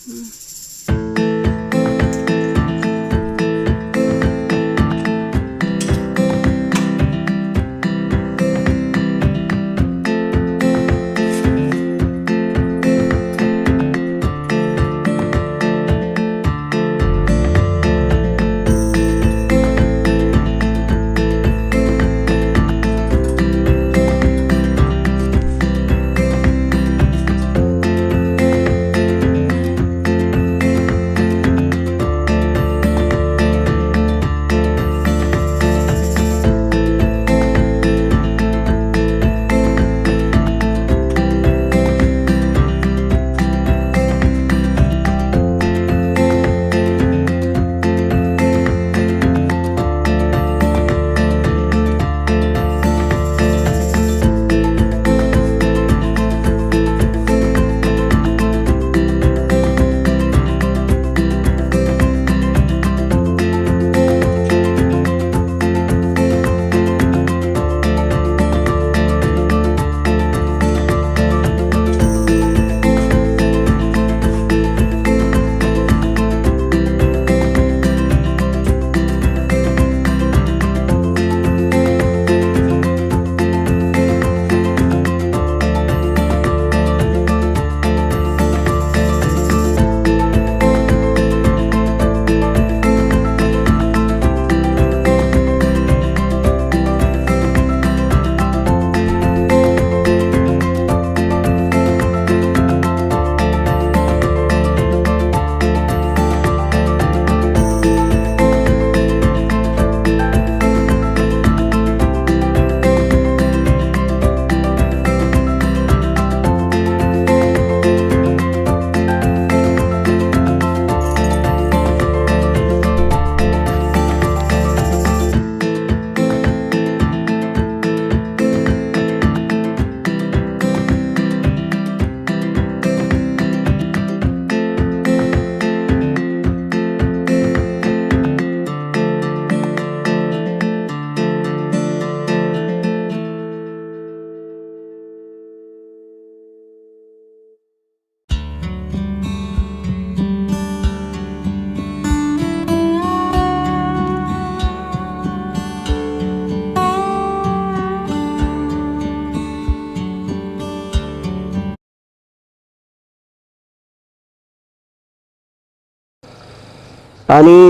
आणि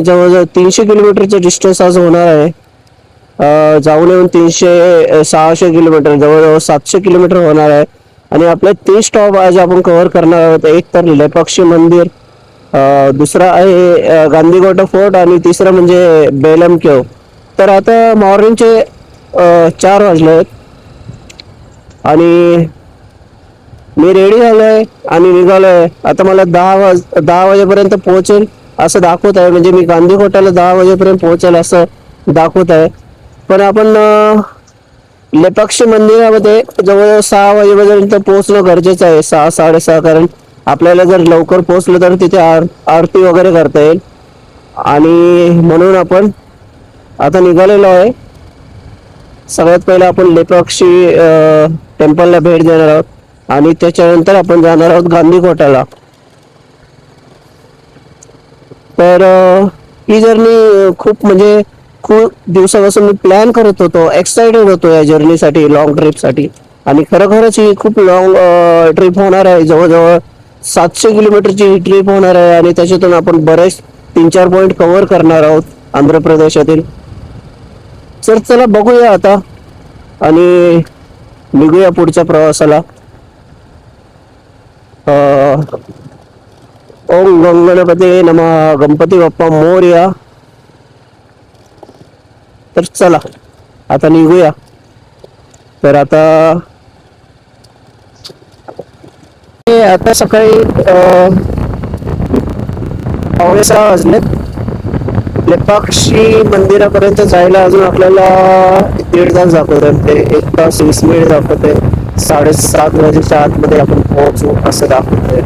जवळजवळ 300 किलोमीटरचा डिस्टन्स आज होणार आहे. जाऊन येऊन 600 किलोमीटर, जवळजवळ 700 किलोमीटर होणार आहे. आणि आपले 3 स्टॉप आज आपण कव्हर करणार आहोत. एक तर लेपाक्षी मंदिर, दुसरा आहे गांधीगोटा फोर्ट आणि तिसरं म्हणजे बेलम केव. तर आता मॉर्निंगचे 4 वाजले आहेत आणि मी रेडी झालोय आणि निघालोय. आता मला 10 वाजेपर्यंत पोहोचेल असं दाखवत आहे. म्हणजे मी गांधीगोट्याला 10 वाजेपर्यंत पोहोचेल असं दाखवत आहे. पण आपण लेपाक्षी मंदिरामध्ये जवळजवळ 6 वाजेपर्यंत पोहोचणं गरजेचं आहे. 6 साडेसहा, कारण आपल्याला जर लवकर पोहोचलं तर तिथे आरती वगैरे करता येईल. आणि म्हणून आपण आता निघालेलो आहे. सगळ्यात पहिला आपण लेपाक्षी टेम्पलला भेट देणार आहोत आणि त्याच्यानंतर आपण जाणार आहोत गांधीगोट्याला. तर ही जर्नी खूप म्हणजे खूप दिवसापासून मी प्लॅन करत होतो, एक्साइटेड होतो या जर्नीसाठी, लॉंग ट्रिपसाठी. आणि खरोखरच ही खूप लॉंग ट्रिप होणार आहे. जवळजवळ 700 किलोमीटरची ही ट्रिप होणार आहे आणि त्याच्यातून आपण बरेच 3-4 पॉईंट कव्हर करणार आहोत आंध्र प्रदेशातील. तर चला बघूया आता आणि निघूया पुढच्या प्रवासाला. ओम गणपती नमः, गणपती बाप्पा मोरया. तर चला आता निघूया. तर आता सकाळी 6:15 वाजलेत. लेपाक्षी मंदिरापर्यंत जायला अजून आपल्याला 1.5 तास दाखवत आहे. 1 तास 20 मिनिट दाखवत आहे. 7:30 वाजेच्या आतमध्ये आपण पोहोचू असं दाखवत आहे.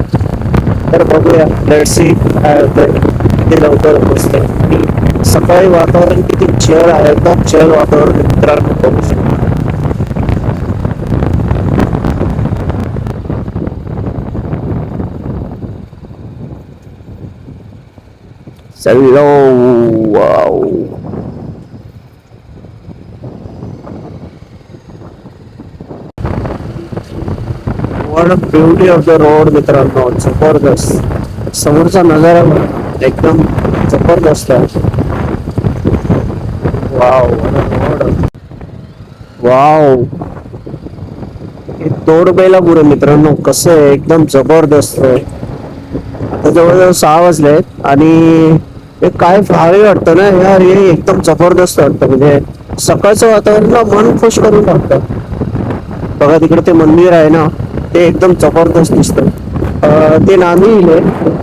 तर बघूया, लेट्स सी काय होतंय, किती लवकर पोहोचतंय. सकाळी वातावरण किती चिल आहे, एकदम चिल वातावरण मित्रांनो बघू शकतो. चलो wow. What a beauty of the road मित्रांनो, जबरदस्त. समोरचा नजारा एकदम जबरदस्त आहे. Wow road. वाव, हे तोड पहिला पुरे मित्रांनो, कसं आहे एकदम जबरदस्त आहे. आता जवळजवळ 6 वाजलेत आणि हे काय भारी वाटतं ना यार, हे एकदम जबरदस्त वाटतं. म्हणजे सकाळचं वातावरण ना मन खुश करून टाकतं. बघा तिकडे ते मंदिर आहे ना, ते एकदम जबरदस्त दिसतं. ते नांदी आहे.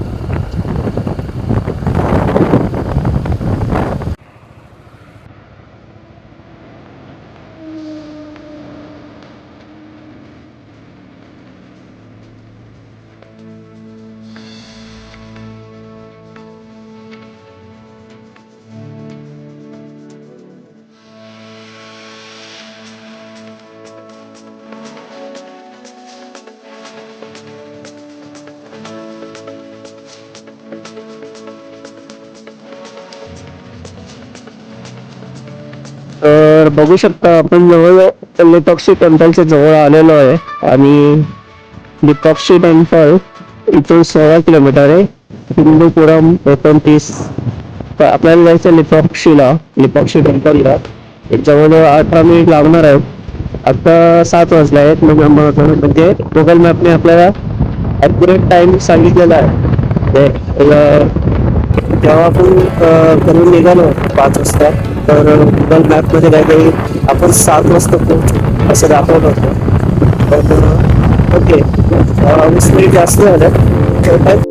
तर बघू शकता आपण जवळ लिपक्षी टेम्पलच्या जवळ आलेलो आहे. आणि लिपक्षी टेम्पल इथून 16 किलोमीटर आहे. हिंदूपुरम 29. आपल्याला जायचं लिपक्षीला, लिपक्षी टेम्पलला जवळजवळ 18 मिनिट लागणार आहेत. आता 7 वाजले आहेत. म्हणजे गुगल मॅपने आपल्याला ॲक्युरेट टाइम सांगितलेला आहे. तेव्हा आपण करून निघालो 5 वाजता. तर गुगल मॅपमध्ये काहीतरी आपण 7 वाजता पोहोचू असं दाखवत होतं. तर ओके, 20 मिनिट जास्त झालं.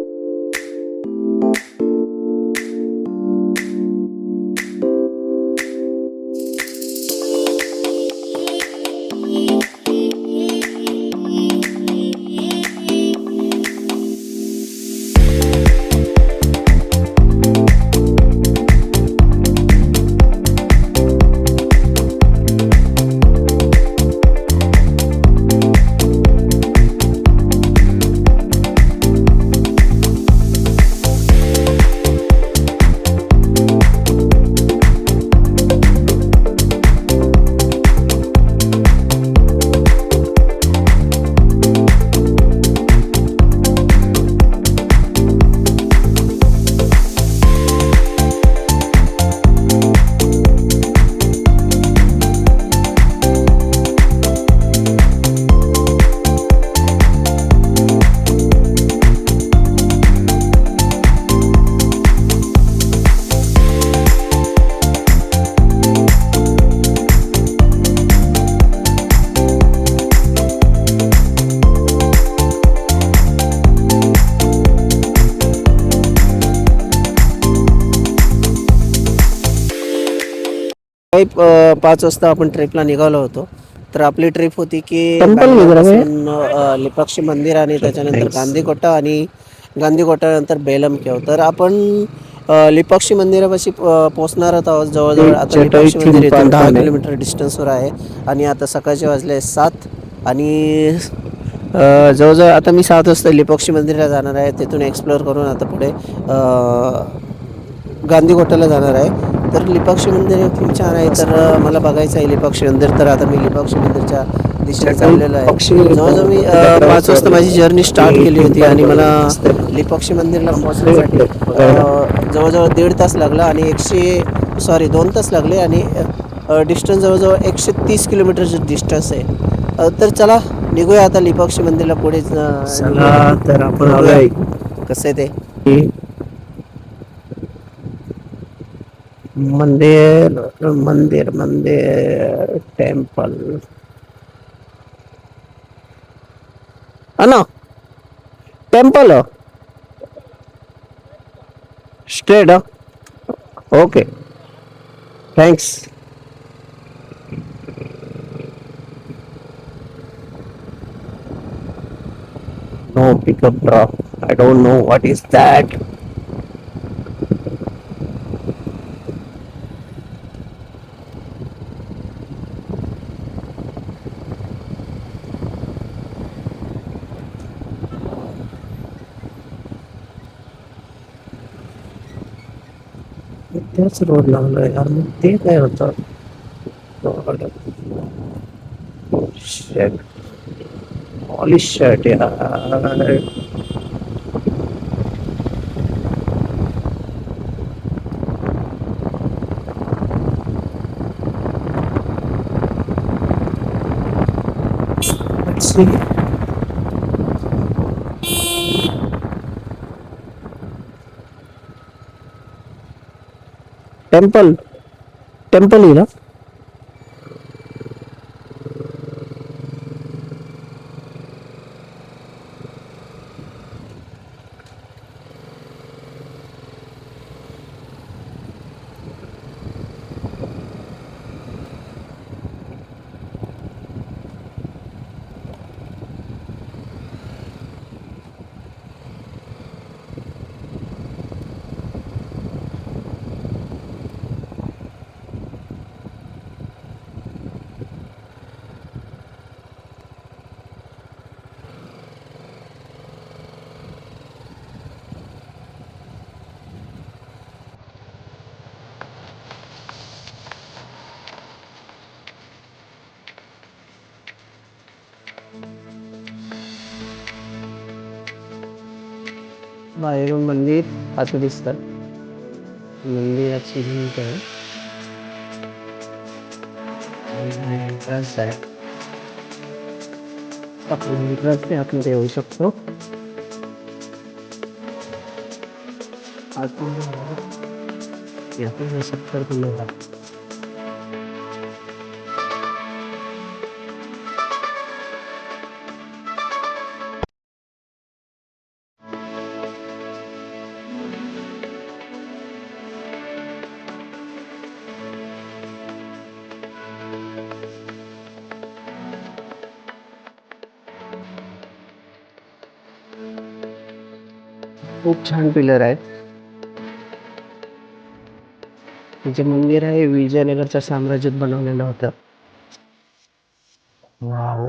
काही 5 वाजता आपण ट्रिपला निघालो होतो. तर आपली ट्रिप होती की लिपक्षी मंदिर आणि त्याच्यानंतर गांधीकोटा आणि गांधीकोटानंतर बेलम केव. तर आपण लिपक्षी मंदिरापाशी पोचणार आहोत जवळजवळ. आता लिपक्षी मंदिर इथून 10 किलोमीटर डिस्टन्सवर आहे. आणि आता सकाळचे वाजले 7. आणि जवळजवळ आता मी 7 वाजता लिपक्षी मंदिरला जाणार आहे. तिथून एक्सप्लोअर करून आता पुढे गांधीकोटाला जाणार आहे. तर लिपक्षी मंदिर खूप छान आहे. तर मला बघायचं आहे लिपक्षी मंदिर. तर आता मी लिपक्षी मंदिरच्या दिशेने चाललेलो आहे. जवळजवळ मी 5 वाजता माझी जर्नी स्टार्ट केली होती आणि मला लिपक्षी मंदिरला पोहोचण्यासाठी जवळजवळ 1.5 तास लागला. आणि 2 तास लागले. आणि डिस्टन्स जवळजवळ 130 किलोमीटरचं डिस्टन्स आहे. तर चला निघूया आता लिपक्षी मंदिरला पुढे. तर आपण कसं आहे ते मंदिर मंदिर मंदिर टेम्पल ना, temple straight. Okay, thanks. No pickup drop. I don't know what is that. त्याच रोड लागला यार, मग ते काय होतं. शेट, हॉली शेट यार. टेम्पल, टेम्पल ही ना. बाहेरून मंदिर असं दिसतं. मंदिराची भिंत आहे. एंट्रन्स आहे. आपण एंट्रन्सने आतमध्ये येऊ शकतो. यातून 70 किलो. खूप छान पिलर आहेत. जे मंदिर आहे विजयनगरच्या साम्राज्यात बनवलेलं होतं. वाव,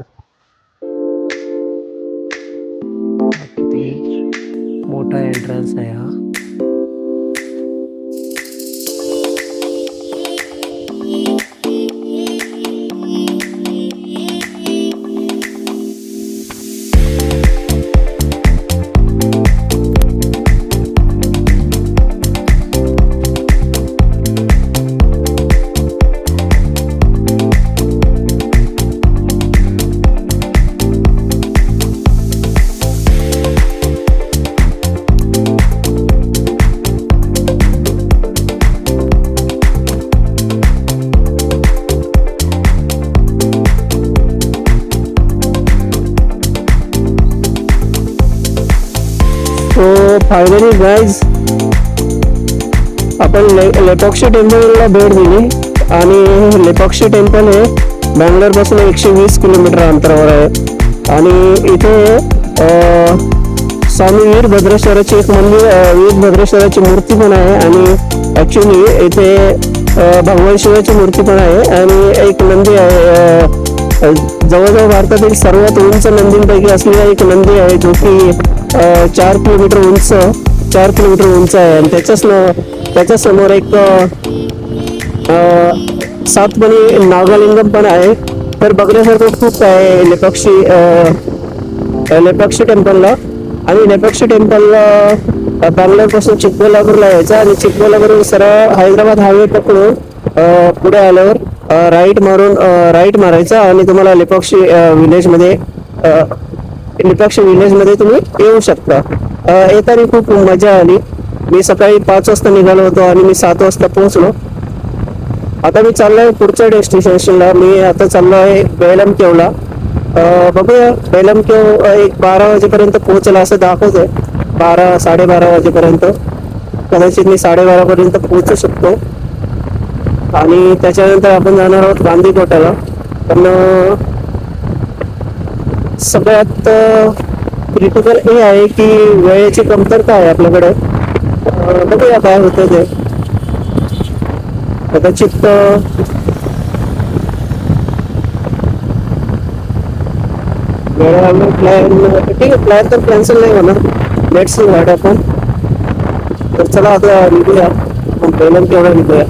किती मोठा एंट्रन्स आहे हा. सो फायनली गाईज, आपण लेपॉक्षी टेम्पलला भेट दिली. आणि लेपॉक्षी टेम्पल हे बँगलोरपासून 120 किलोमीटर अंतरावर आहे. आणि इथे स्वामी वीरभद्रेश्वराची एक मंदिर, वीरभद्रेश्वराची मूर्ती पण आहे. आणि ॲक्च्युली इथे भगवान शिवाची मूर्ती पण आहे. आणि एक नंदी आहे, जवळजवळ भारतातील सर्वात उंच नंदींपैकी असलेला एक नंदी आहे, जो की 4 किलोमीटर उंच आहे. आणि त्याच्या समोर एक 7 बनी नागालिंगम पण आहे. तर बघण्यासारखं खूप आहे लेपॉक्षी टेम्पलला. आणि लेपॉक्षी टेम्पलला बँगलोरपासून चिकबल्लापूरला यायचं. आणि चिकबल्लापूरवरून सरळ हैदराबाद हायवे पकडून पुढे आल्यावर राईट मारायचा. आणि तुम्हाला लेपॉक्षी विलेजमध्ये तुम्ही येऊ शकता. येताना खूप मजा आली. मी सकाळी 5 वाजता निघालो होतो आणि मी 7 वाजता पोहोचलो. आता मी चाललोय पुढच्या डेस्टिनेशनला. मी आता चाललो आहे बेलमकेवला. बघूया, बेलमकेव एक 12 वाजेपर्यंत पोहोचला असं दाखवतोय. 12-12:30 वाजेपर्यंत. कदाचित मी 12:30 पर्यंत पोहोचू शकतो. आणि त्याच्यानंतर आपण जाणार आहोत गांधीकोटाला. पण सगळ्यात क्रिटिकल हे आहे की वेळेची कमतरता आहे आपल्याकडे. बघूया काय होतं ते. कदाचित प्लॅन ठीक आहे, प्लॅन तर कॅन्सल नाही होणार. Let's see what happen. तर चला आता निघूया. आपण पहिल्यांदा केवढा निघूया.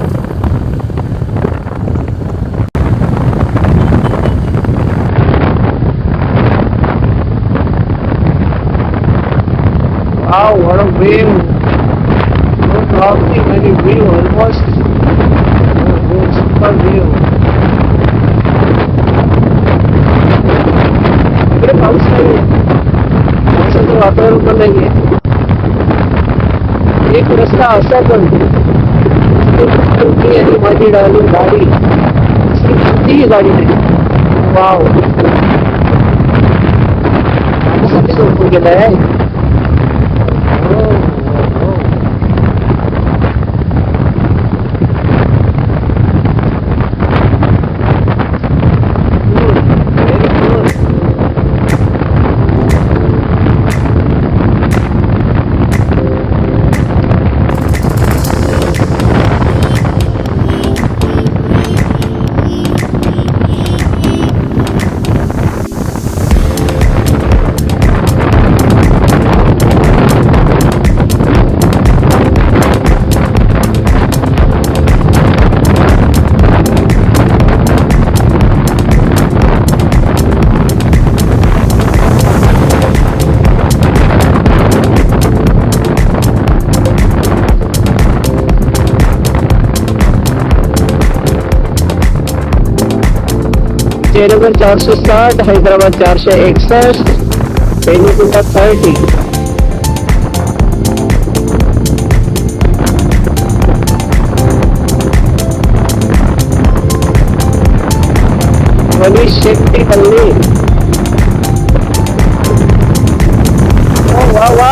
Wow, what a view! No dropping any view, almost. Oh, super view. इकडे पाऊस नाही, पावसाचं वातावरण पण नाहीये. एक रस्ता असा पण मी आणि माझी गाडी कोणतीही गाडी नाही. वाव, माझ्यासाठी झोपून गेलाय. हो, हो, व्हेरी गुड. जयनगर 460, हैदराबाद 461, बेनीकुंटा 30. मनीष शेट्टी हल्ली. वा वा.